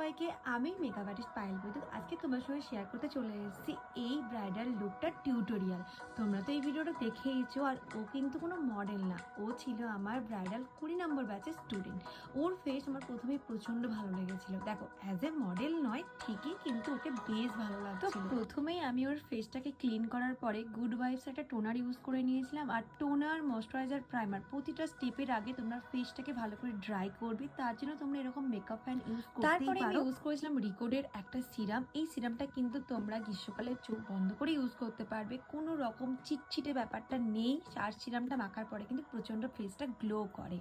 সবাইকে, আমি makeup artist Payel বৈদ্যুৎ। আজকে তোমার সঙ্গে শেয়ার করতে চলে এসেছি এই ব্রাইডাল লুকটার টিউটোরিয়াল। তোমরা তো এই ভিডিওটা দেখেইছো, আর ও কিন্তু কোনো মডেল না, ও ছিল আমার ব্রাইডাল 20 নম্বর ব্যাচের স্টুডেন্ট। ওর ফেস আমার প্রথমেই প্রচণ্ড ভালো লেগেছিল। দেখো, অ্যাজ এ মডেল নয় ঠিকই, কিন্তু ওকে বেশ ভালো লাগতো। প্রথমেই আমি ওর ফেসটাকে ক্লিন করার পরে গুড ভাইবস একটা টোনার ইউজ করে নিয়েছিলাম। আর টোনার, ময়শ্চারাইজার, প্রাইমার প্রতিটা স্টেপের আগে তোমরা ফেসটাকে ভালো করে ড্রাই করবে। তার জন্য তোমরা এরকম মেকআপ ফ্যান ইউজ করতে পারো। তারপরে আমি ইউজ করেছিলাম রিকোডের একটা সিরাম। এই সিরামটা কিন্তু তোমরা গ্রীষ্মকালে চোখ বন্ধ করে ইউজ করতে পারবে, কোনো রকম চিটচিটে ব্যাপারটা নেই। আর সিরামটা মাখার পরে কিন্তু প্রচন্ড ফেসটা গ্লো করে।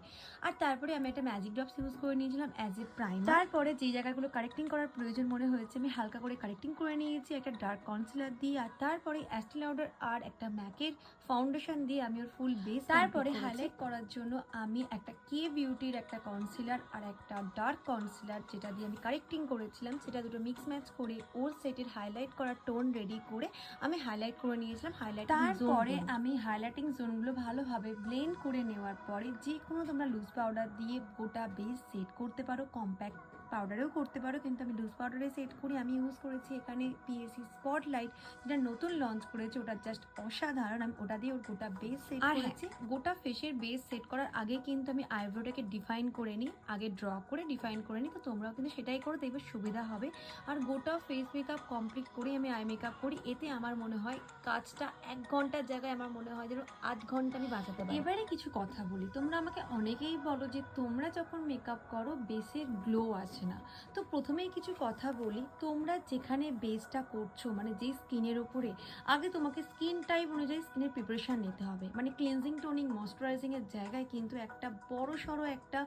আর তারপরে আমি একটা ম্যাজিক ড্রপস ইউজ করে নিয়েছিলাম অ্যাজ এ প্রাইমার। তারপরে যে জায়গাগুলো কারেক্টিং করার প্রয়োজন মনে হয়েছে আমি হালকা করে কারেক্টিং করে নিয়েছি একটা ডার্ক কনসিলার দিয়ে। আর তারপরে অ্যাস্টে লাউডার আর একটা ম্যাকের ফাউন্ডেশন দিয়ে আমি ওর ফুল বেস। তারপরে হাইলাইট করার জন্য আমি একটা কে বিউটির একটা কনসিলার আর একটা ডার্ক কনসিলার, যেটা দিয়ে আমি কারেক্টিং করেছিলাম, সেটা দুটো মিক্স ম্যাচ করে ওর সেটের হাইলাইট করার টোন রেডি করে আমি হাইলাইট করে নিয়েছিলাম। তারপরে আমি হাইলাইটিং জোনগুলো ভালোভাবে ব্লেন্ড করে নেওয়ার পরে যে কোনো তোমরা লুজ পাউডার দিয়ে গোটা বেস সেট করতে পারো, কম্প্যাক্ট পাউডারেও করতে পারো, কিন্তু আমি লুজ পাউডারে সেট করি। আমি ইউজ করেছি এখানে পিএসি স্পটলাইট, যেটা নতুন লঞ্চ করেছে, ওটা জাস্ট অসাধারণ। আমি ওটা দিয়ে ওর গোটা বেস সেট করেছি। গোটা ফেসের বেস সেট করার আগে কিন্তু আমি আইব্রোটাকে ডিফাইন করে নিই, আগে ড্র করে ডিফাইন করে নিই। তো তোমরাও কিন্তু সেটাই করো, দেখবে সুবিধা হবে। আর গোটা ফেস মেকআপ কমপ্লিট করে আমি আই মেকআপ করি। এতে আমার মনে হয় কাজটা 1 ঘন্টার জায়গায় আমার মনে হয় যেন 8 ঘন্টা আমি বাঁচাতে পারি। এবারে কিছু কথা বলি, তোমরা আমাকে অনেকেই বলো যে তোমরা যখন মেকআপ করো বেসের গ্লো আসে না। তো প্রথমেই কিছু কথা বলি, তোমরা যেখানে বেসটা করছো, মানে যে স্কিনের ওপরে, আগে তোমাকে স্কিন টাইপ অনুযায়ী স্কিনের প্রিপারেশান নিতে হবে। মানে ক্লিনজিং, টোনিং, ময়শ্চারাইজিংয়ের জায়গায় কিন্তু একটা বড় সড়ো একটা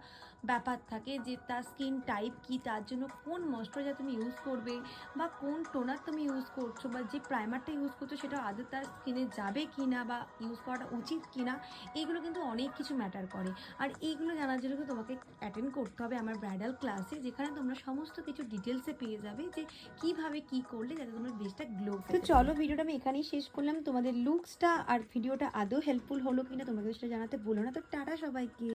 ব্যাপার থাকে যে তার স্কিন টাইপ কি, তার জন্য কোন ময়শ্চারাইজার তুমি ইউজ করবে, বা কোন টোনার তুমি ইউজ করছো, বা যে প্রাইমারটা ইউজ করছো সেটা আদৌ তার স্কিনে যাবে কি না, বা ইউজ করাটা উচিত কি না, এইগুলো কিন্তু অনেক কিছু ম্যাটার করে। আর এইগুলো জানার জন্য তোমাকে অ্যাটেন্ড করতে হবে আমার ব্রাইডাল ক্লাসে, যেখানে তোমরা সমস্ত কিছু ডিটেলসে পেয়ে যাবে যে কিভাবে কি করলে যাতে তোমার বেসটা গ্লো। তো চলো, ভিডিওটা আমি এখানেই শেষ করলাম। তোমাদের লুকসটা আর ভিডিওটা আদৌ হেল্পফুল হলো কিনা তোমরা সেটা জানাতে ভুলো না। তো টাটা সবাইকে।